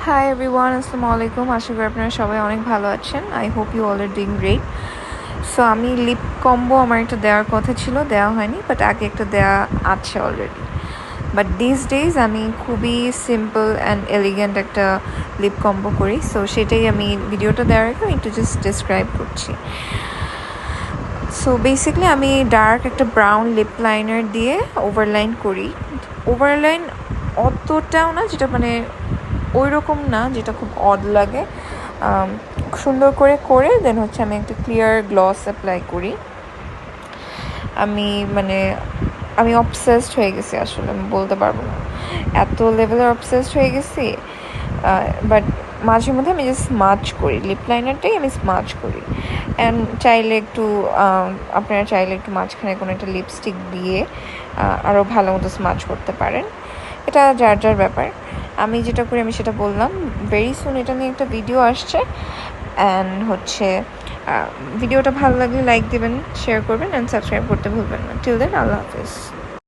Hi everyone, আসসালামু আলাইকুম। আশা করি আপনারা সবাই অনেক ভালো আছেন। I hope you all are doing great. So আমি লিপ কম্বো আমার একটা দেওয়ার কথা ছিল, দেওয়া হয়নি, বাট আগে একটা দেওয়া আছে অলরেডি। বাট দিস ডেজ আমি খুবই সিম্পল অ্যান্ড এলিগেন্ট একটা লিপ কম্বো করি। সো সেটাই আমি ভিডিওটা দেওয়ার আগে একটু জাস্ট ডিসক্রাইব করছি। সো বেসিক্যালি আমি ডার্ক একটা ব্রাউন লিপ লাইনার দিয়ে ওভারলাইন করি। ওভারলাইন অতটাও না, যেটা মানে ওই রকম না যেটা খুব অড লাগে। সুন্দর করে দেন হচ্ছে আমি একটা ক্লিয়ার গ্লস অ্যাপ্লাই করি। আমি অবসেসড হয়ে গেছি, আসলে আমি বলতে পারবো না, এত লেভেলের অবসেসড হয়ে গেছি। বাট মাঝে মধ্যে আমি জাস্ট স্মাচ করি, লিপ লাইনারটাই আমি স্মাচ করি। অ্যান্ড আপনারা চাইলে একটু মাঝখানে কোনো একটা লিপস্টিক দিয়ে আরও ভালো মতো স্মাচ করতে পারেন। এটা যার যার ব্যাপার। আমি যেটা করি আমি সেটা বললাম। ভেরি সুন এটা নিয়ে একটা ভিডিও আসছে। অ্যান্ড হচ্ছে ভিডিওটা ভালো লাগলে লাইক দেবেন, শেয়ার করবেন অ্যান্ড সাবস্ক্রাইব করতে ভুলবেন না। টিল দেন, আল্লাহ হাফিজ।